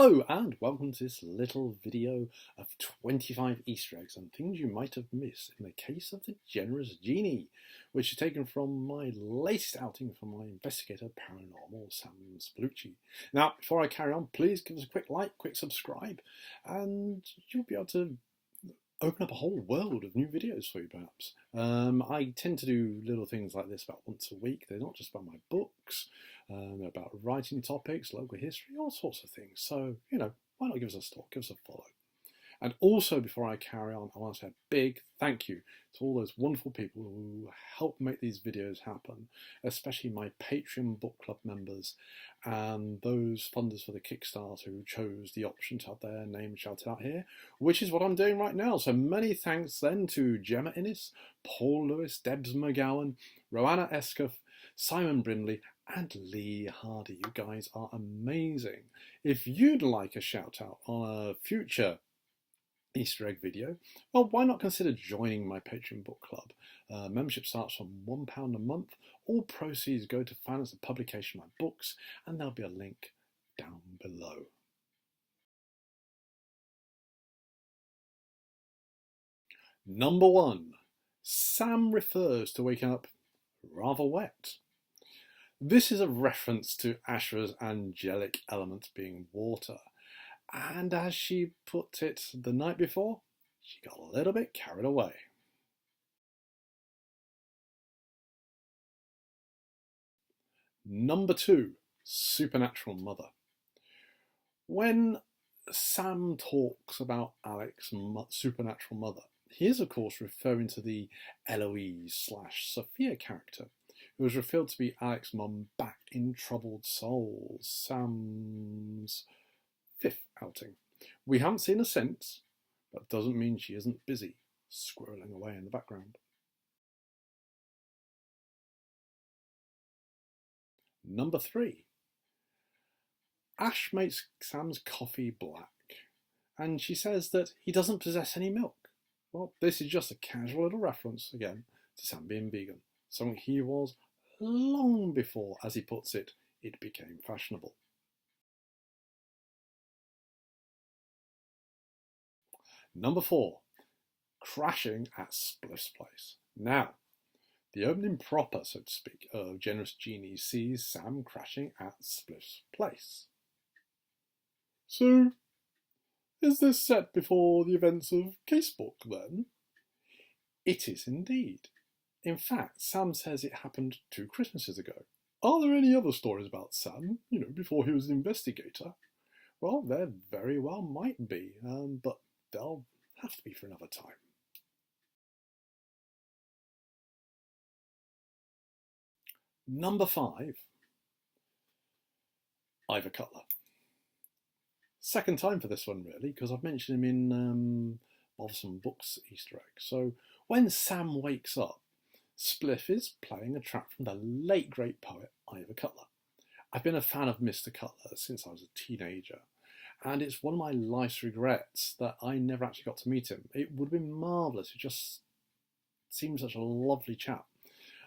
Hello and welcome to this little video of 25 Easter eggs and things you might have missed in the case of the Generous Genie, which is taken from my latest outing from my investigator paranormal Sam Spallucci. Now, before I carry on, please give us a quick like, quick subscribe, and you'll be able to open up a whole world of new videos for you, perhaps. I tend to do little things like this about once a week. They're not just about my books, they're about writing topics, local history, all sorts of things. So, why not give us a stalk, give us a follow. And also, before I carry on, I want to say a big thank you to all those wonderful people who help make these videos happen, especially my Patreon book club members and those funders for the Kickstarter who chose the option to have their name shouted out here, which is what I'm doing right now. So many thanks then to Gemma Innes, Paul Lewis, Debs McGowan, Roanna Escuff, Simon Brindley, and Lee Hardy. You guys are amazing. If you'd like a shout out on a future Easter egg video, well, why not consider joining my Patreon book club? Membership starts from £1 a month. All proceeds go to finance the publication of my books, and there'll be a link down below. Number 1. Sam refers to waking up rather wet. This is a reference to Ashra's angelic element being water. And as she put it the night before, she got a little bit carried away. Number 2, supernatural mother. When Sam talks about Alex's supernatural mother, he is of course referring to the Eloise/Sophia character, who was revealed to be Alex's mum back in Troubled Souls, Sam's 5th outing. We haven't seen her since, but doesn't mean she isn't busy squirreling away in the background. Number 3. Ash makes Sam's coffee black, and she says that he doesn't possess any milk. Well, this is just a casual little reference, again, to Sam being vegan, something he was long before, as he puts it, it became fashionable. Number 4, crashing at Spliff's place. Now, the opening proper, so to speak, of Generous Genie sees Sam crashing at Spliff's place. So, is this set before the events of Casebook, then? It is indeed. In fact, Sam says it happened 2 Christmases ago. Are there any other stories about Sam, before he was an investigator? Well, there very well might be, but they'll have to be for another time. Number 5, Ivor Cutler. Second time for this one, really, because I've mentioned him in Bothersome Books Easter egg. So when Sam wakes up, Spliff is playing a track from the late great poet Ivor Cutler. I've been a fan of Mr. Cutler since I was a teenager, and it's one of my life's regrets that I never actually got to meet him. It would have been marvellous. He just seems such a lovely chap.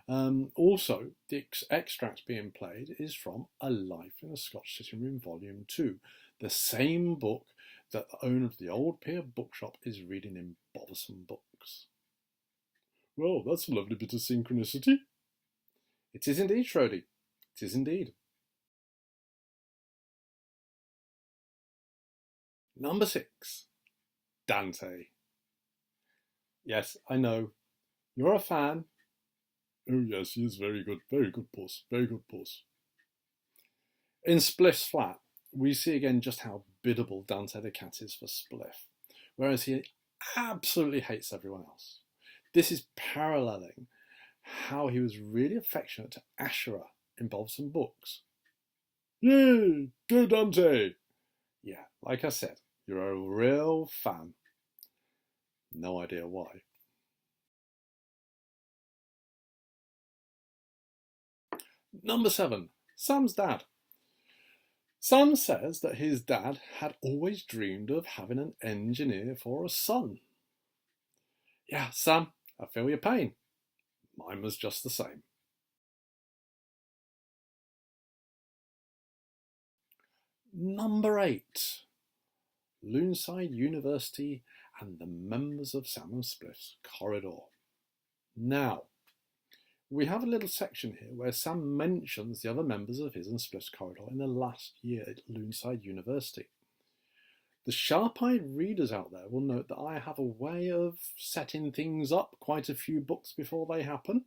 Also, the extract being played is from A Life in a Scotch Sitting Room Volume 2, the same book that the owner of the Old Pier bookshop is reading in Bothersome Books. Well, that's a lovely bit of synchronicity. It is indeed, Shroud. It is indeed. Number 6, Dante. Yes, I know. You're a fan. Oh yes, he is very good puss, very good puss. In Spliff's flat, we see again just how biddable Dante the cat is for Spliff, whereas he absolutely hates everyone else. This is paralleling how he was really affectionate to Ashera in Bothersome Books. Yay, go Dante! Yeah, like I said, you're a real fan. No idea why. Number 7, Sam's dad. Sam says that his dad had always dreamed of having an engineer for a son. Yeah, Sam, I feel your pain. Mine was just the same. Number 8, Loonside University and the members of Sam and Spliff's corridor. Now, we have a little section here where Sam mentions the other members of his and Spliff's corridor in the last year at Loonside University. The sharp-eyed readers out there will note that I have a way of setting things up quite a few books before they happen.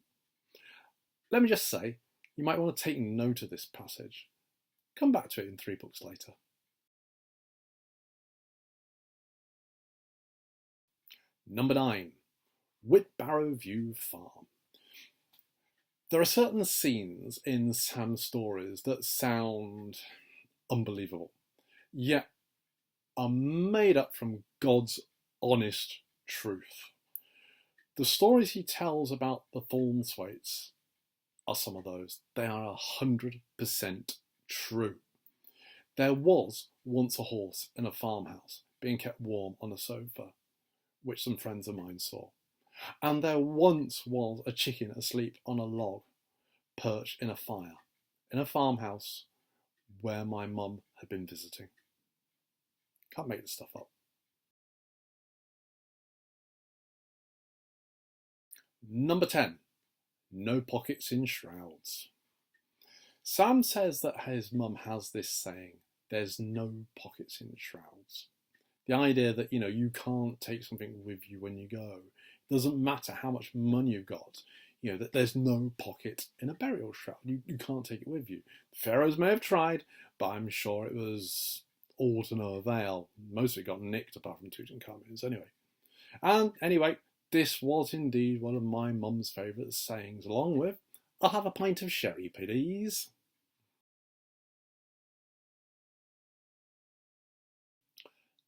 Let me just say, you might want to take note of this passage. Come back to it in 3 books later. Number 9. Barrow View Farm. There are certain scenes in Sam's stories that sound unbelievable, yet are made up from God's honest truth. The stories he tells about the Thornthwaites are some of those. They are 100% true. There was once a horse in a farmhouse being kept warm on a sofa, which some friends of mine saw. And there once was a chicken asleep on a log, perched in a fire, in a farmhouse where my mum had been visiting. Can't make this stuff up. Number 10. No pockets in shrouds. Sam says that his mum has this saying, there's no pockets in shrouds. The idea that, you can't take something with you when you go. It doesn't matter how much money you've got. That there's no pocket in a burial shroud. You can't take it with you. The pharaohs may have tried, but I'm sure it was all to no avail. Most of it got nicked apart from Tutankhamun's anyway. And anyway, this was indeed one of my mum's favourite sayings, along with, I'll have a pint of sherry, please.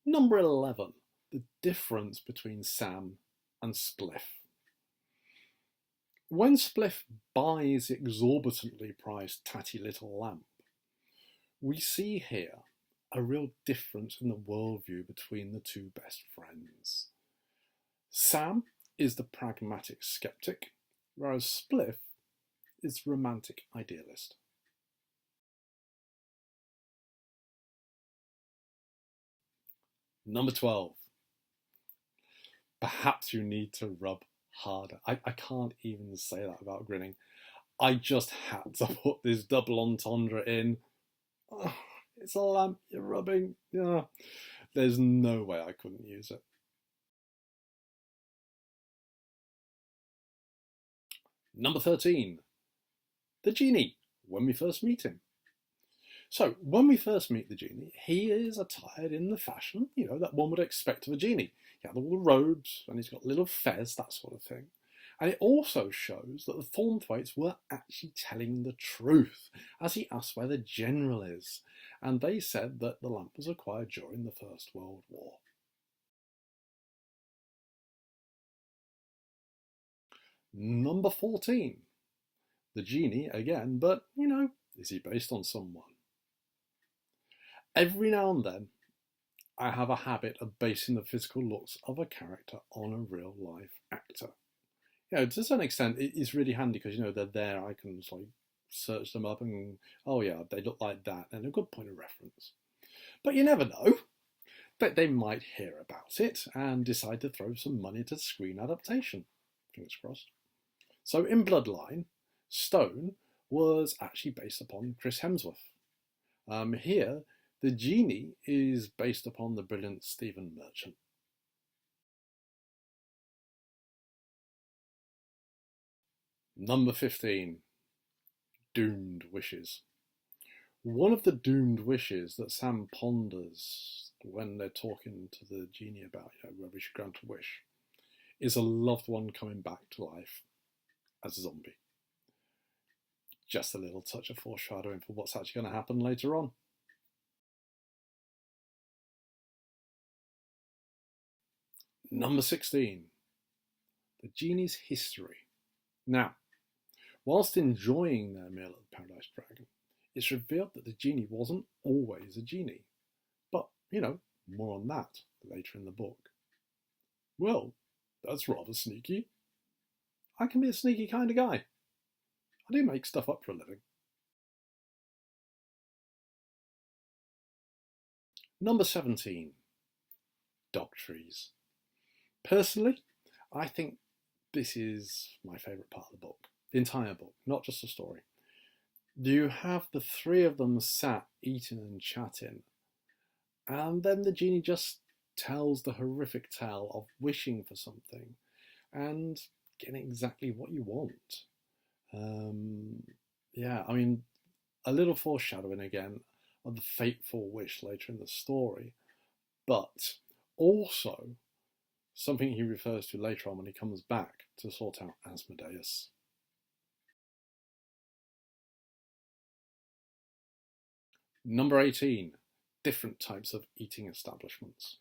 Number 11. The difference between Sam and Spliff. When Spliff buys the exorbitantly priced tatty little lamp, we see here a real difference in the worldview between the two best friends. Sam is the pragmatic skeptic, whereas Spliff is the romantic idealist. Number 12. Perhaps you need to rub harder. I can't even say that without grinning. I just had to put this double entendre in. Oh, it's a lamp you're rubbing. Yeah. There's no way I couldn't use it. Number 13. The Genie, when we first meet him. So, when we first meet the Genie, he is attired in the fashion, that one would expect of a genie. He had all the robes, and he's got a little fez, that sort of thing. And it also shows that the Thornthwaites were actually telling the truth, as he asked where the general is. And they said that the lamp was acquired during the First World War. Number 14. The Genie again, but, is he based on someone? Every now and then, I have a habit of basing the physical looks of a character on a real life actor. To some extent, it's really handy because, they're there. I can search them up and, oh yeah, they look like that, and a good point of reference. But you never know. They might hear about it and decide to throw some money to the screen adaptation. Fingers crossed. So in Bloodline, Stone was actually based upon Chris Hemsworth. Here, the Genie is based upon the brilliant Stephen Merchant. Number 15. Doomed Wishes. One of the doomed wishes that Sam ponders when they're talking to the Genie about whether we should grant a wish is a loved one coming back to life as a zombie. Just a little touch of foreshadowing for what's actually going to happen later on. Number 16. The Genie's history. Now, whilst enjoying their meal at the Paradise Dragon, it's revealed that the Genie wasn't always a genie. But, more on that later in the book. Well, that's rather sneaky. I can be a sneaky kind of guy. I do make stuff up for a living. Number 17. dog trees. Personally, I think this is my favourite part of the book, the entire book, not just the story. You have the three of them sat eating and chatting, and then the genie just tells the horrific tale of wishing for something and getting exactly what you want. Yeah, I mean, a little foreshadowing again of the fateful wish later in the story, but also something he refers to later on when he comes back to sort out Asmodeus. Number 18, different types of eating establishments.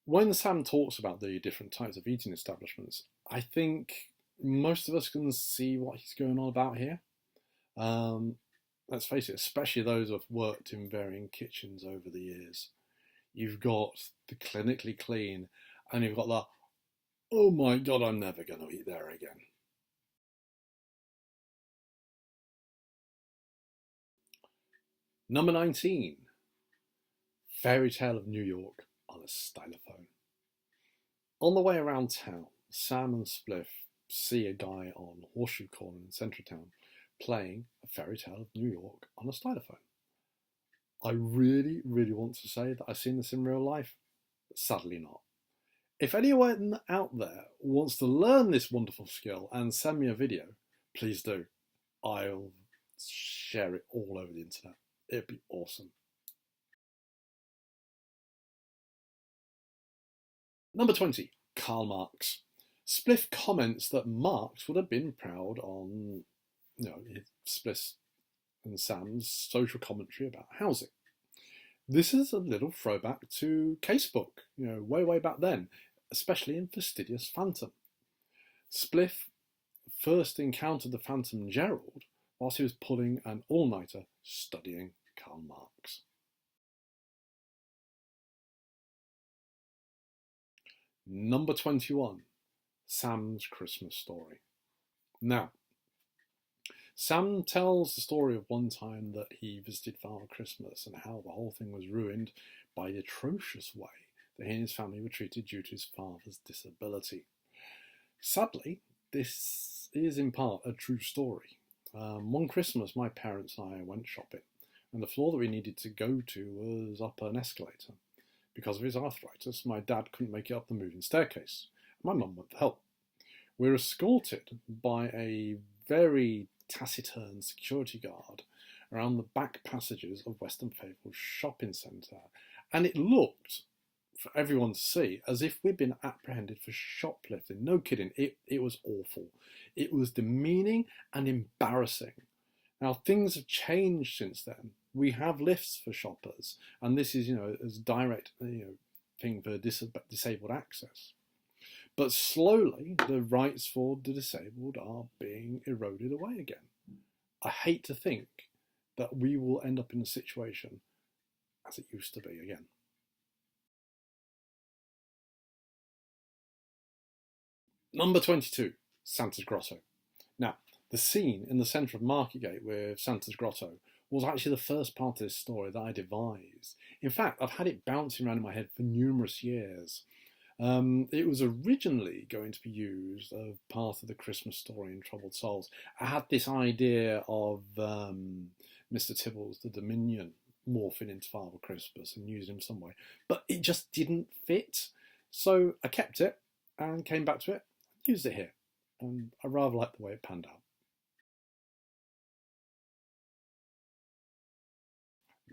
When Sam talks about the different types of eating establishments, I think most of us can see what he's going on about here. Let's face it, especially those who have worked in varying kitchens over the years. You've got the clinically clean, and you've got the, oh my God, I'm never going to eat there again. Number 19, Fairy Tale of New York on a stylophone. On the way around town, Sam and Spliff see a guy on Horseshoe Corner in Central Town playing a Fairy Tale of New York on a stylophone. I really, really want to say that I've seen this in real life, but sadly not. If anyone out there wants to learn this wonderful skill and send me a video, please do. I'll share it all over the internet. It'd be awesome. Number 20, Karl Marx. Spliff comments that Marx would have been proud on, Spliff and Sam's social commentary about housing. This is a little throwback to Casebook, way, way back then, especially in Fastidious Phantom. Spliff first encountered the Phantom Gerald whilst he was pulling an all-nighter studying Karl Marx. Number 21, Sam's Christmas Story. Now, Sam tells the story of one time that he visited Father Christmas and how the whole thing was ruined by the atrocious way that he and his family were treated due to his father's disability. Sadly, this is in part a true story. One Christmas, my parents and I went shopping, and the floor that we needed to go to was up an escalator. Because of his arthritis, my dad couldn't make it up the moving staircase. My mum went for help. We were escorted by a very taciturn security guard around the back passages of Western Faithful Shopping Centre, and it looked, for everyone to see, as if we'd been apprehended for shoplifting. No kidding, it was awful. It was demeaning and embarrassing. Now, things have changed since then. We have lifts for shoppers, and this is, as direct, thing for disabled access. But slowly, the rights for the disabled are being eroded away again. I hate to think that we will end up in a situation as it used to be again. Number 22, Santa's Grotto. Now, the scene in the centre of Marketgate with Santa's Grotto was actually the first part of this story that I devised. In fact, I've had it bouncing around in my head for numerous years. It was originally going to be used as part of the Christmas story in Troubled Souls. I had this idea of Mr. Tibbles, the Dominion, morphing into Father Christmas and using him some way, but it just didn't fit. So I kept it and came back to it, used it here, and I rather like the way it panned out.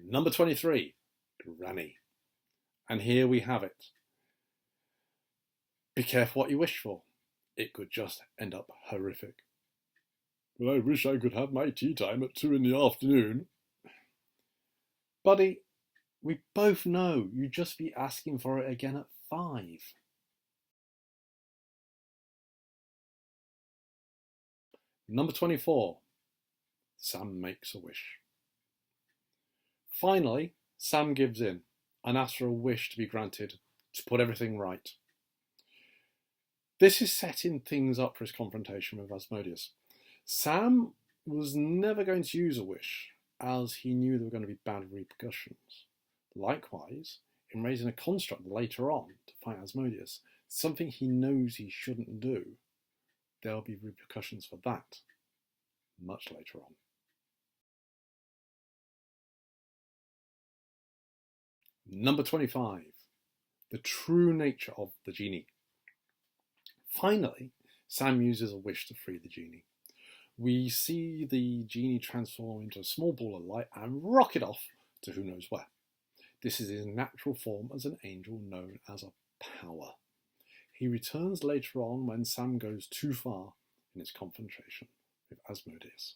Number 23, Granny. And here we have it. Be careful what you wish for. It could just end up horrific. Well, I wish I could have my tea time at 2 in the afternoon. Buddy, we both know you'd just be asking for it again at 5. Number 24, Sam makes a wish. Finally, Sam gives in and asks for a wish to be granted to put everything right. This is setting things up for his confrontation with Asmodeus. Sam was never going to use a wish, as he knew there were going to be bad repercussions. Likewise, in raising a construct later on to fight Asmodeus, something he knows he shouldn't do, there'll be repercussions for that much later on. Number 25, the true nature of the genie. Finally, Sam uses a wish to free the genie. We see the genie transform into a small ball of light and rocket off to who knows where. This is his natural form as an angel known as a power. He returns later on when Sam goes too far in his confrontation with Asmodeus.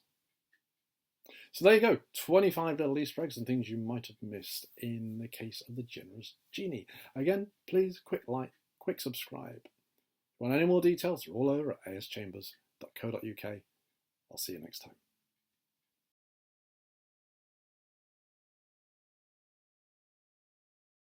So there you go, 25 little Easter eggs and things you might have missed in the case of the Generous Genie. Again, please quick like, quick subscribe. If you want any more details, they're all over at aschambers.co.uk. I'll see you next time.